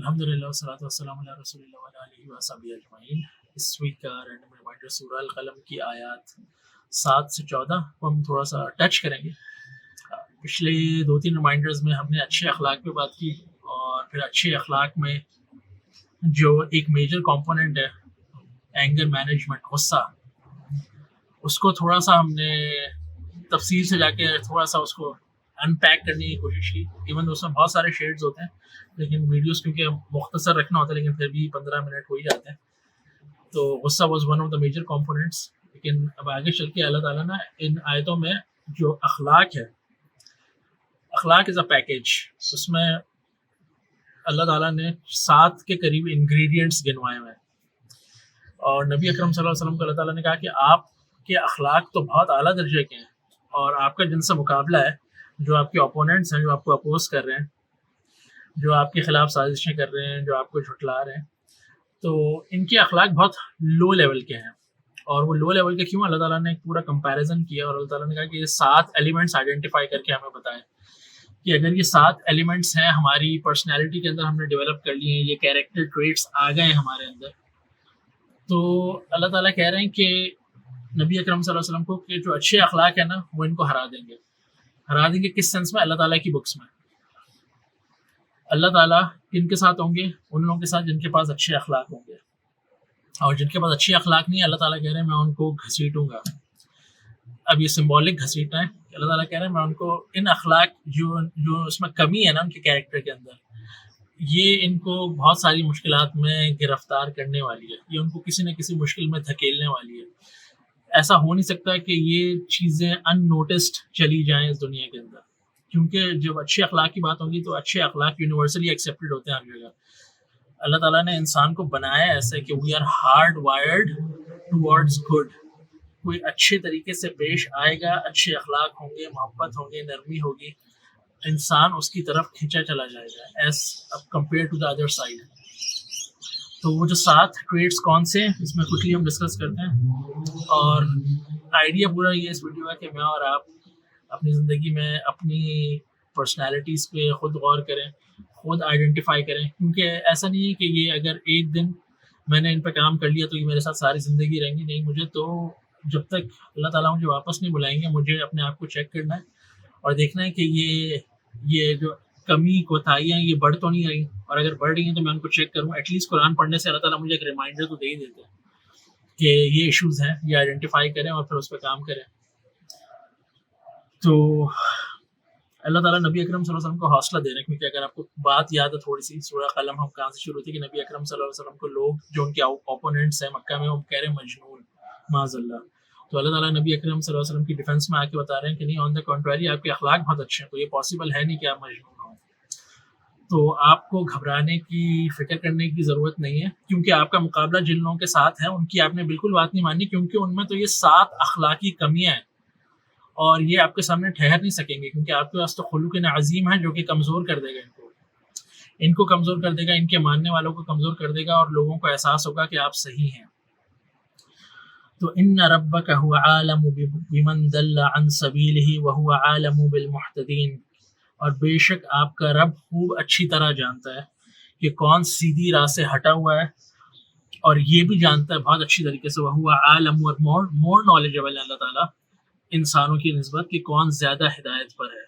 الحمدللہ والصلاۃ والسلام علی رسول اللہ وعلی آلہ وصحبہ اجمعین۔ اس ویک کا رینڈم ریمائنڈر سورہ القلم کی آیات 7 سے 14 کو ہم تھوڑا سا ٹچ کریں گے۔ پچھلے 2-3 ریمائنڈرز میں ہم نے اچھے اخلاق پہ بات کی، اور پھر اچھے اخلاق میں جو ایک میجر کمپوننٹ ہے اینگر مینجمنٹ، غصہ، اس کو تھوڑا سا ہم نے تفصیل سے جا کے تھوڑا سا اس کو ان پیک کرنے کی کوشش کی۔ ایون اس میں بہت سارے شیڈز ہوتے ہیں، لیکن ویڈیوز کیونکہ مختصر رکھنا ہوتا ہے، لیکن پھر بھی 15 منٹ ہو ہی جاتے ہیں۔ تو غصہ was one of the major components. لیکن اب آگے چل کے اللہ تعالیٰ نا ان آیتوں میں جو اخلاق ہے، اخلاق از اے پیکیج، اس میں اللہ تعالیٰ نے 7 کے قریب انگریڈینٹس گنوائے ہوئے ہیں، اور نبی اکرم صلی اللہ علیہ وسلم کو اللہ تعالیٰ نے کہا کہ آپ کے اخلاق تو بہت اعلیٰ درجے کے ہیں، اور آپ کا جن سے مقابلہ ہے، جو آپ کے اپوننٹس ہیں، جو آپ کو اپوز کر رہے ہیں، جو آپ کے خلاف سازشیں کر رہے ہیں، جو آپ کو جھٹلا رہے ہیں، تو ان کے اخلاق بہت لو لیول کے ہیں۔ اور وہ لو لیول کے کیوں؟ اللہ تعالیٰ نے ایک پورا کمپیریزن کیا، اور اللہ تعالیٰ نے کہا کہ یہ 7 ایلیمنٹس آئیڈینٹیفائی کر کے ہمیں بتائیں کہ اگر یہ 7 ایلیمنٹس ہیں ہماری پرسنالٹی کے اندر، ہم نے ڈیولپ کر لیے ہیں، یہ کیریکٹر ٹریٹس آ گئے ہیں ہمارے اندر، تو اللہ تعالیٰ کہہ رہے ہیں کہ نبی اکرم صلی اللہ علیہ وسلم کو کہ جو اچھے اخلاق ہیں نا، وہ ان کو ہرا دیں گے۔ ہرا دیں گے کس سینس میں؟ اللہ تعالیٰ کی بکس میں اللہ تعالیٰ کن کے ساتھ ہوں گے؟ ان لوگوں کے ساتھ جن کے پاس اچھے اخلاق ہوں گے، اور جن کے پاس اچھے اخلاق نہیں ہے، اللہ تعالیٰ کہہ رہے ہیں میں ان کو گھسیٹوں گا۔ اب یہ سمبولک گھسیٹنا ہے کہ اللہ تعالیٰ کہہ رہے ہیں میں ان کو ان اخلاق جو اس میں کمی ہے نا ان کے کیریکٹر کے اندر، یہ ان کو بہت ساری مشکلات میں گرفتار کرنے والی ہے، یہ ان کو کسی نہ کسی مشکل میں دھکیلنے والی ہے۔ ایسا ہو نہیں سکتا کہ یہ چیزیں ان نوٹسڈ چلی جائیں اس دنیا کے اندر، کیونکہ جب اچھے اخلاق کی بات ہوگی تو اچھے اخلاق یونیورسلی ایکسیپٹڈ ہوتے ہیں ہر جگہ۔ اللہ تعالیٰ نے انسان کو بنایا ایسے کہ we are hard wired towards good, کوئی اچھے طریقے سے پیش آئے گا، اچھے اخلاق ہوں گے، محبت ہوں گے، نرمی ہوگی، انسان اس کی طرف کھینچا چلا جائے گا as compare to the other side. تو وہ جو 7 ٹریٹس کون سے ہیں، اس میں کوئکلی ہم ڈسکس کرتے ہیں، اور آئیڈیا پورا یہ اس ویڈیو کا کہ میں اور آپ اپنی زندگی میں اپنی پرسنالٹیز پہ خود غور کریں، خود آئیڈینٹیفائی کریں، کیونکہ ایسا نہیں ہے کہ یہ اگر ایک دن میں نے ان پہ کام کر لیا تو یہ میرے ساتھ ساری زندگی رہیں گی، نہیں، مجھے تو جب تک اللہ تعالیٰ مجھے واپس نہیں بلائیں گے، مجھے اپنے آپ کو چیک کرنا ہے اور دیکھنا ہے کہ یہ جو کمی کوتاہیاں یہ بڑھ تو نہیں رہی، اور اگر بڑھ رہی ہیں تو میں ان کو چیک کروں۔ ایٹ لیسٹ قرآن پڑھنے سے اللہ تعالیٰ مجھے ایک ریمائنڈر تو دے ہی دیتے ہیں کہ یہ ایشوز ہیں، یہ آئیڈینٹیفائی کریں اور پھر اس پہ کام کریں۔ تو اللہ تعالیٰ نبی اکرم صلی اللہ علیہ وسلم کو حوصلہ دے رہے ہیں، کیونکہ اگر آپ کو بات یاد ہے تھوڑی سی، سورہ قلم ہم کہاں سے شروع ہوتی ہے کہ نبی اکرم صلی اللہ علیہ وسلم کو لوگ جو ان کے اوپوننٹس ہیں مکہ میں، وہ کہہ رہے ہیں مجنون، معاذ اللہ۔ تو اللہ تعالیٰ نبی اکرم صلی اللہ علیہ وسلم کی ڈیفینس میں آ کے بتا رہے ہیں کہ نہیں، آن دا کنٹریری آپ کے اخلاق بہت اچھے ہیں، تو یہ پاسبل ہے نہیں کہ آپ مجنون ہوں۔ تو آپ کو گھبرانے کی، فکر کرنے کی ضرورت نہیں ہے، کیونکہ آپ کا مقابلہ جن لوگوں کے ساتھ ہے ان کی آپ نے بالکل بات نہیں ماننی، کیونکہ ان میں تو یہ 7 اخلاقی کمیاں ہیں، اور یہ آپ کے سامنے ٹھہر نہیں سکیں گے، کیونکہ آپ کے پاس تو خلوق عظیم ہے جو کہ کمزور کر دے گا ان کو کمزور کر دے گا، ان کے ماننے والوں کو کمزور کر دے گا، اور لوگوں کو احساس ہوگا کہ آپ صحیح ہیں۔ تو ان ربک هو عالم بمن دل عن سبیلہ وهو عالم بالمحتدین، اور بے شک آپ کا رب خوب اچھی طرح جانتا ہے کہ کون سیدھی راہ سے ہٹا ہوا ہے، اور یہ بھی جانتا ہے بہت اچھی طریقے سے وَهُوَ عَالَمُ، اور مور نالجبل ہے اللہ تعالیٰ انسانوں کی نسبت کہ کون زیادہ ہدایت پر ہے۔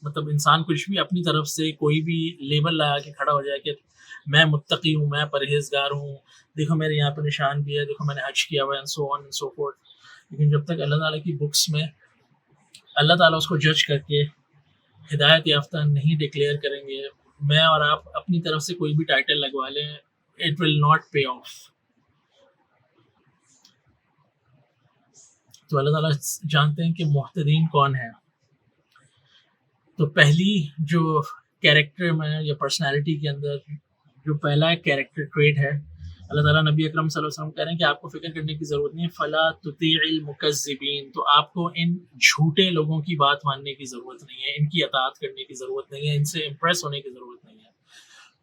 مطلب انسان کچھ بھی اپنی طرف سے کوئی بھی لیبل لگا کے کھڑا ہو جائے کہ میں متقی ہوں، میں پرہیزگار ہوں، دیکھو میرے یہاں پہ نشان بھی ہے، دیکھو میں نے حج کیا ہوا ہے، سو آن اینڈ سو فورتھ، لیکن جب تک اللہ تعالیٰ کی بکس میں اللہ تعالیٰ اس کو جج کر کے ہدایت یافتہ نہیں ڈکلیئر کریں گے، میں اور آپ اپنی طرف سے کوئی بھی ٹائٹل لگوا لیں، it will not pay off. تو اللہ تعالیٰ جانتے ہیں کہ محتدین کون ہیں۔ تو پہلی جو کیریکٹر میں یا پرسنالٹی کے اندر جو پہلا کیریکٹر ٹریٹ ہے، اللہ تعالیٰ نبی اکرم صلی اللہ علیہ وسلم کہہ رہے ہیں کہ آپ کو فکر کرنے کی ضرورت نہیں ہے، فلا تطیع المکذبین، تو آپ کو ان جھوٹے لوگوں کی بات ماننے کی ضرورت نہیں ہے، ان کی اطاعت کرنے کی ضرورت نہیں ہے، ان سے امپریس ہونے کی ضرورت نہیں ہے۔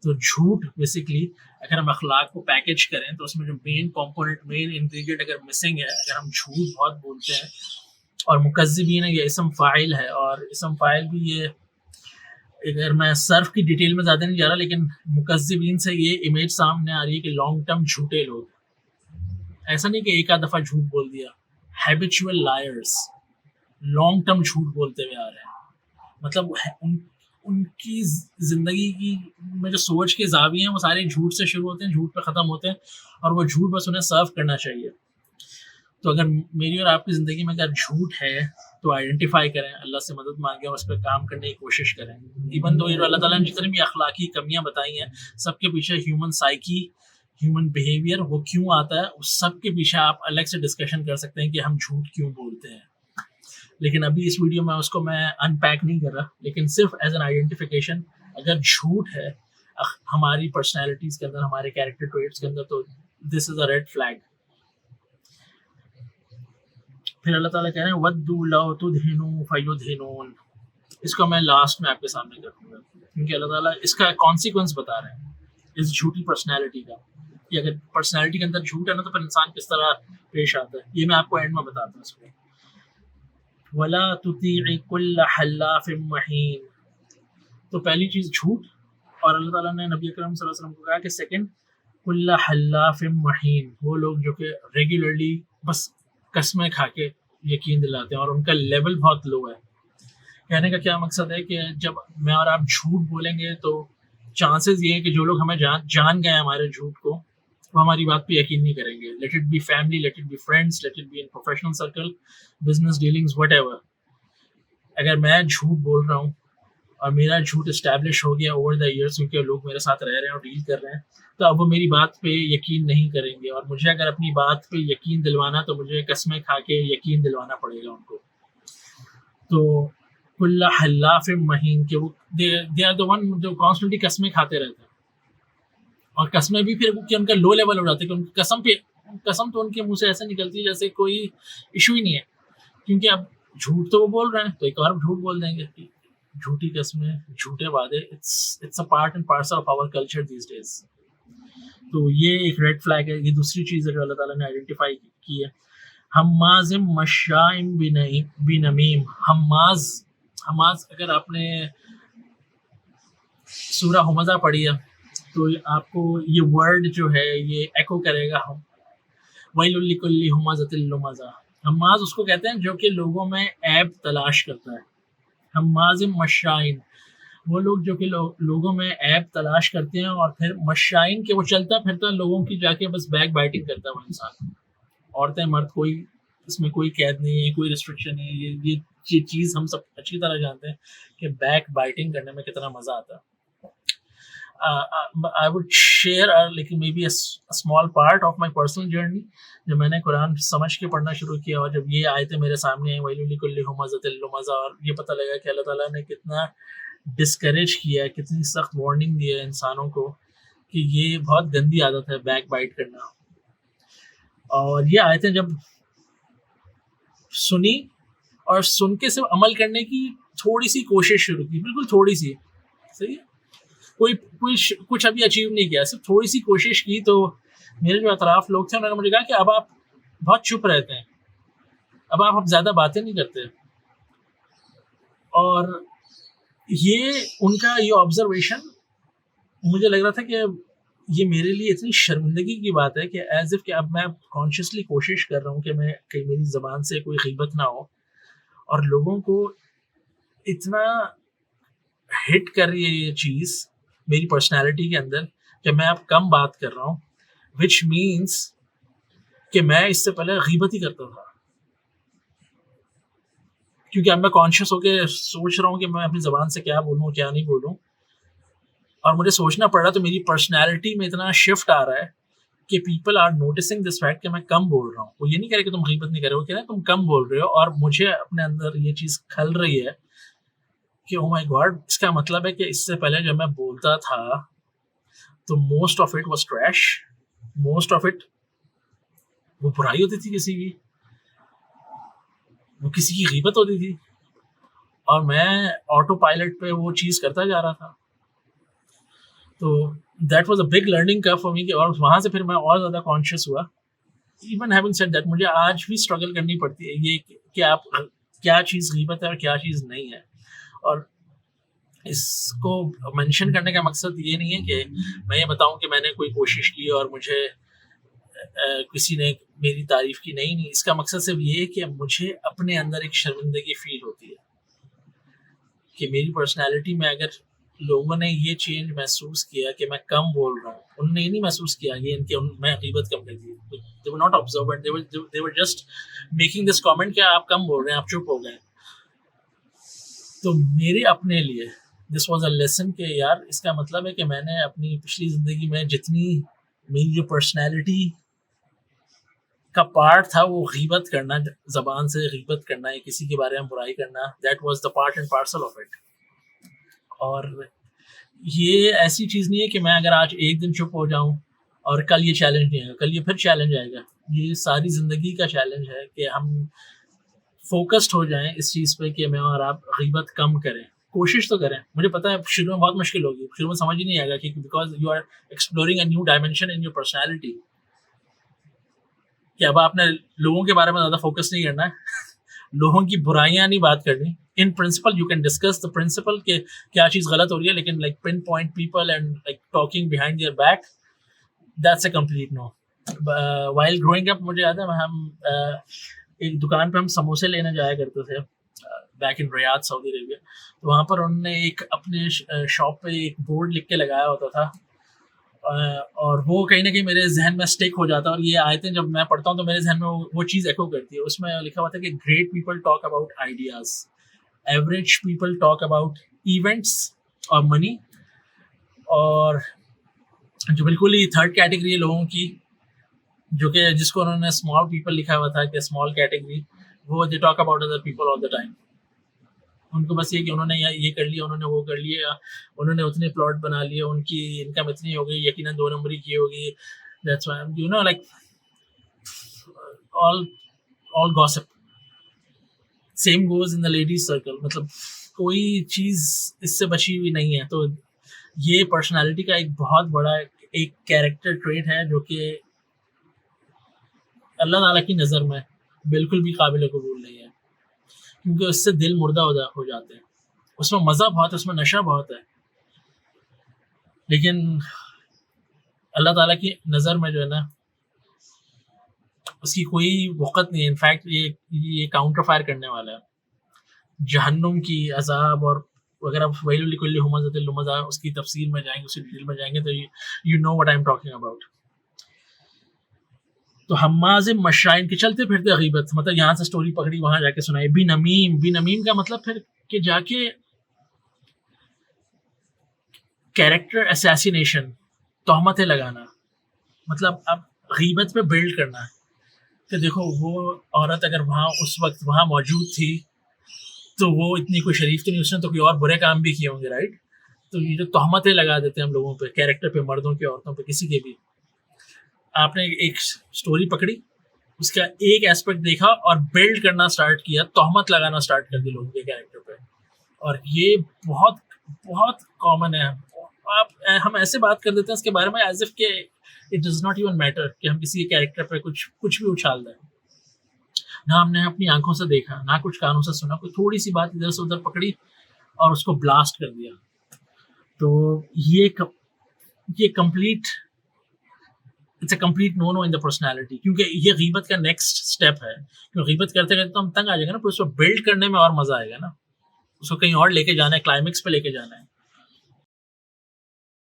تو جھوٹ بیسکلی اگر ہم اخلاق کو پیکج کریں تو اس میں جو مین کمپوننٹ، مین انگریڈینٹ اگر مسنگ ہے، اگر ہم جھوٹ بہت بولتے ہیں، اور مکذبین ہے یہ اسم فاعل ہے، اور اسم فاعل بھی یہ اگر میں صرف کی ڈیٹیل میں زیادہ نہیں جا رہا، لیکن مکذبین سے یہ امیج سامنے آ رہی ہے کہ لانگ ٹرم جھوٹے لوگ، ایسا نہیں کہ ایک آدھ دفعہ جھوٹ بول دیا، ہیبیچول لائرس، لانگ ٹرم جھوٹ بولتے ہوئے آ رہے ہیں. مطلب ان کی زندگی کی میں جو سوچ کے زاویے ہیں وہ سارے جھوٹ سے شروع ہوتے ہیں، جھوٹ پہ ختم ہوتے ہیں، اور وہ جھوٹ بس انہیں سرو کرنا چاہیے. تو اگر میری اور آپ کی زندگی میں اگر جھوٹ ہے تو آئیڈینٹیفائی کریں، اللہ سے مدد مانگیں اور اس پہ کام کرنے کی کوشش کریں. ایون تو اللہ تعالیٰ نے جتنی بھی اخلاقی کمیاں بتائی ہیں، سب کے پیچھے ہیومن سائیکی، ہیومن بیہیویئر وہ کیوں آتا ہے، اس سب کے پیچھے آپ الگ سے ڈسکشن کر سکتے ہیں کہ ہم جھوٹ کیوں بولتے ہیں. لیکن ابھی اس ویڈیو میں اس کو میں ان پیک نہیں کر رہا، لیکن صرف ایز این آئیڈینٹیفیکیشن اگر جھوٹ ہے ہماری پرسنالٹیز کے اندر، ہمارے کیریکٹر ٹریٹس کے اندر، تو دس از اے ریڈ فلیگ. پھر اللہ تعالیٰ کہہ رہے ہیں وَدُّوا لَوْ تُدْهِنُوا فَيُدْهِنُونَ. اس کو میں لاسٹ میں آپ کے سامنے کروں گا، کیونکہ اللہ تعالیٰ اس کا کانسیکوینس بتا رہے ہیں اس جھوٹی پرسنالٹی کا، کہ اگر پرسنالٹی کے اندر جھوٹ ہے نا تو پھر انسان کس طرح پیش آتا ہے. یہ میں آپ کو اینڈ میں بتاتا ہوں اس کو. وَلَا تُطِيعِ كُلَّ حَلَّافٍ مَّهِينٍ. تو پہلی چیز جھوٹ، اور اللہ تعالیٰ نے نبی اکرم صلی اللہ علیہ وسلم کو کہا کہ سیکنڈ کُلَّ حَلَّافٍ مَّهِينٍ، وہ لوگ جو کہ ریگولرلی بس قسمیں کھا کے یقین دلاتے ہیں اور ان کا لیول بہت لو ہے. کہنے کا کیا مقصد ہے کہ جب میں اور آپ جھوٹ بولیں گے تو چانسز یہ ہے کہ جو لوگ ہمیں جان گئے ہمارے جھوٹ کو، وہ ہماری بات پہ یقین نہیں کریں گے. Let it be family, let it be friends, let it be in professional circle, business dealings, whatever. اگر میں جھوٹ بول رہا ہوں اور میرا جھوٹ اسٹیبلش ہو گیا اوور دا ایئرس، کیونکہ لوگ میرے ساتھ رہ رہے ہیں اور ڈیل کر رہے ہیں، تو اب وہ میری بات پہ یقین نہیں کریں گے. اور مجھے اگر اپنی بات پہ یقین دلوانا تو مجھے قسمیں کھا کے یقین دلوانا پڑے گا ان کو. تو کل حلاف مہین، کہ وہ دے آر دا ون جو کانسٹنٹلی قسمیں کھاتے رہتے ہیں، اور قسمیں بھی پھر کہ ان کا لو لیول ہو جاتا ہے کہ ان کی قسم تو ان کے منہ سے ایسے نکلتی ہے جیسے کوئی ایشو ہی نہیں ہے، کیونکہ اب جھوٹ تو وہ بول رہے ہیں تو ایک اور جھوٹ بول دیں گے. جھوٹی قسمیں، جھوٹے وعدے، it's a part and parcel of our culture these days. تو یہ ایک ریڈ فلیگ ہے. یہ دوسری چیز ہے جو اللہ تعالیٰ نے آئیڈینٹیفائی کی ہے. حماز مشاء بنمیم. حماز اگر آپ نے سورہ حمزہ پڑھی ہے تو آپ کو یہ ورڈ جو ہے یہ ایکو کرے گا، ویل لکل ہمزۃ لمزہ. حماز اس کو کہتے ہیں جو کہ لوگوں میں عیب تلاش کرتا ہے. حماز مشائن، وہ لوگ جو کہ لوگوں میں عیب تلاش کرتے ہیں، اور پھر مشائن کہ وہ چلتا پھرتا لوگوں کی جا کے بس بیک بائٹنگ کرتا ہے وہ انسان. عورتیں مرد کوئی اس میں کوئی قید نہیں ہے، کوئی ریسٹرکشن نہیں ہے. یہ چیز ہم سب اچھی طرح جانتے ہیں کہ بیک بائٹنگ کرنے میں کتنا مزہ آتا ہے. I would share like maybe a small part of my personal journey. جب میں نے قرآن سمجھ کے پڑھنا شروع کیا اور جب یہ آیتیں میرے سامنے آئیں ویل لکل ہمزۃ لمزہ، اور یہ پتہ لگا کہ اللہ تعالیٰ نے کتنا ڈسکریج کیا ہے، کتنی سخت وارننگ دی ہے انسانوں کو کہ یہ بہت گندی عادت ہے بیک بائٹ کرنا. اور یہ آیتیں جب سنی اور سن کے صرف عمل کرنے کی تھوڑی سی کوشش شروع کی، بالکل تھوڑی سی، صحیح ہے، کوئی کچھ ابھی اچیو نہیں کیا، صرف تھوڑی سی کوشش کی، تو میرے جو اطراف لوگ تھے انہوں نے مجھے کہا کہ اب آپ بہت چپ رہتے ہیں، اب آپ زیادہ باتیں نہیں کرتے. اور یہ ان کا یہ آبزرویشن مجھے لگ رہا تھا کہ یہ میرے لیے اتنی شرمندگی کی بات ہے کہ ایز اف کہ اب میں کانشیسلی کوشش کر رہا ہوں کہ میں کہیں میری زبان سے کوئی غیبت نہ ہو، اور لوگوں کو اتنا ہٹ کر رہی ہے یہ چیز میری پرسنالٹی کے اندر کہ میں اب کم بات کر رہا ہوں، وچ مینس کہ میں اس سے پہلے غیبت ہی کرتا تھا، کیونکہ اب میں کانشیس ہو کے سوچ رہا ہوں کہ میں اپنی زبان سے کیا بولوں کیا نہیں بولوں، اور مجھے سوچنا پڑ رہا ہے. تو میری پرسنالٹی میں اتنا شفٹ آ رہا ہے کہ people are noticing this fact کہ میں کم بول رہا ہوں. وہ یہ نہیں کہہ رہے کہ تم غیبت نہیں کر رہے ہو، کہہ رہے ہیں تم کم بول رہے ہو، اور مجھے اپنے اندر یہ چیز کھل رہی ہے کہ او مائی گاڈ، اس کا مطلب ہے کہ اس سے پہلے جب میں بولتا تھا تو most of it was trash, most of it وہ برائی ہوتی تھی کسی کی، وہ کسی کی غیبت ہوتی تھی، اور میں آٹو پائلٹ پہ وہ چیز کرتا جا رہا تھا. تو that was a big learning curve for me, اور وہاں سے پھر میں اور زیادہ کانشیس ہوا. ایون ہیونگ سیڈ دیٹ، مجھے آج بھی اسٹرگل کرنی پڑتی ہے یہ کہ آپ کیا چیز غیبت ہے اور کیا چیز نہیں ہے. اور اس کو مینشن کرنے کا مقصد یہ نہیں ہے کہ میں یہ بتاؤں کہ میں نے کوئی کوشش کی اور مجھے کسی نے میری تعریف کی، نہیں، اس کا مقصد صرف یہ ہے کہ مجھے اپنے اندر ایک شرمندگی فیل ہوتی ہے کہ میری پرسنالٹی میں اگر لوگوں نے یہ چینج محسوس کیا کہ میں کم بول رہا ہوں، انہوں نے یہ نہیں محسوس کیا یہ ان کے میں غیبت کم کر دی. they were not observant, they were just making this comment کہ آپ کم بول رہے ہیں، آپ چپ ہو گئے. تو میرے اپنے لیے دس واز اے لیسن کہ یار اس کا مطلب ہے کہ میں نے اپنی پچھلی زندگی میں جتنی میری جو پرسنالٹی کا پارٹ تھا وہ غیبت کرنا، زبان سے غیبت کرنا یا کسی کے بارے میں برائی کرنا، that was the part and parcel of it. اور یہ ایسی چیز نہیں ہے کہ میں اگر آج ایک دن چپ ہو جاؤں اور کل یہ چیلنج نہیں آئے گا، کل یہ پھر چیلنج آئے گا. یہ ساری زندگی کا چیلنج ہے کہ ہم فوکسڈ ہو جائیں اس چیز پہ کہ میں اور آپ غیبت کم کریں. کوشش تو کریں. مجھے پتا ہے شروع میں بہت مشکل ہوگی، شروع میں سمجھ ہی نہیں آئے گا کہ because you are exploring a new dimension in your personality, کہ اب آپ نے لوگوں کے بارے میں زیادہ فوکس نہیں کرنا ہے، لوگوں کی برائیاں نہیں بات کرنی. In principle you can discuss the principle کہ کیا چیز غلط ہو رہی ہے، لیکن like pinpoint people and like talking behind their back, that's a complete no. While growing up مجھے یاد ہے ہم ایک دکان پہ ہم سموسے لینے جایا کرتے تھے بیک ان ریاض سعودی عربیہ. تو وہاں پر انہوں نے ایک اپنے شاپ پہ ایک بورڈ لکھ کے لگایا ہوتا تھا، اور وہ کہیں نہ کہیں میرے ذہن میں اسٹک ہو جاتا ہے. اور یہ آیتیں جب میں پڑھتا ہوں تو میرے ذہن میں وہ چیز ایکو کرتی ہے. اس میں لکھا ہوا تھا کہ great people talk about ideas, average people talk about events اور منی، اور جو بالکل ہی تھرڈ کیٹیگری ہے لوگوں کی، جو کہ جس کو انہوں نے اسمال پیپل لکھا ہوا تھا کہ اسمال کیٹیگری، وہ they talk about other people all the time. ان کو بس یہ کہ انہوں نے یہ کر لیا، انہوں نے وہ کر لیا، انہوں نے اتنے پلاٹ بنا لیے، ان کی انکم اتنی ہو گئی، یقیناً 2 نمبری کی ہوگی. That's why you know like all gossip. Same goes in the ladies circle. مطلب کوئی چیز اس سے بچی ہوئی نہیں ہے. تو یہ پرسنالٹی کا ایک بہت بڑا ایک کیریکٹر ٹریٹ ہے جو کہ اللہ تعالیٰ کی نظر میں بالکل بھی قابل قبول نہیں ہے، کیونکہ اس سے دل مردہ ہو جاتے ہیں. اس میں مزہ بہت ہے، اس میں نشہ بہت ہے، لیکن اللہ تعالیٰ کی نظر میں جو ہے نا اس کی کوئی وقت نہیں ہے. انفیکٹ یہ کاؤنٹر فائر کرنے والا ہے. جہنم کی عذاب، اور اگر آپ ویل لکل ہمزۃ لمزہ اس کی تفسیر میں جائیں گے، اس کی ڈیٹیل میں جائیں گے تو you know what I am talking about. تو حماز مشائن کے چلتے پھرتے غیبت، مطلب یہاں سے سٹوری پکڑی وہاں جا کے سنائی. بنمیم کا مطلب پھر کہ جا کے کیریکٹر اسیسینیشن، تہمتیں لگانا. مطلب اب غیبت پہ بلڈ کرنا کہ دیکھو وہ عورت اگر وہاں اس وقت وہاں موجود تھی تو وہ اتنی کوئی شریف تو نہیں، اس نے تو کوئی اور برے کام بھی کیے ہوں گے، رائٹ. تو یہ جو تہمتیں لگا دیتے ہیں ہم لوگوں پہ، کیریکٹر پہ، مردوں کے، عورتوں پہ، کسی کے بھی. آپ نے ایک سٹوری پکڑی، اس کا ایک ایسپیکٹ دیکھا اور بلڈ کرنا سٹارٹ کیا، تہمت لگانا سٹارٹ کر دی لوگوں کے کیریکٹر پہ. اور یہ بہت بہت کامن ہے. ہم ایسے بات کر دیتے ہیں اس کے بارے میں ایز اف کہ it does not even matter کہ ہم کسی کے کیریکٹر پہ کچھ بھی اچھال دیں. نہ ہم نے اپنی آنکھوں سے دیکھا، نہ کچھ کانوں سے سنا، کوئی تھوڑی سی بات ادھر سے ادھر پکڑی اور اس کو بلاسٹ کر دیا. تو یہ complete it's a complete no in the personality, کیونکہ یہ غیبت کا نیکسٹ اسٹیپ ہے. کیونکہ غیبت کرتے کرتے تو ہم تنگ آ جائیں گے نا، پھر اس کو بلڈ کرنے میں اور مزہ آئے گا نا، اس کو کہیں اور لے کے جانا ہے، کلائمیکس پہ لے کے جانا ہے.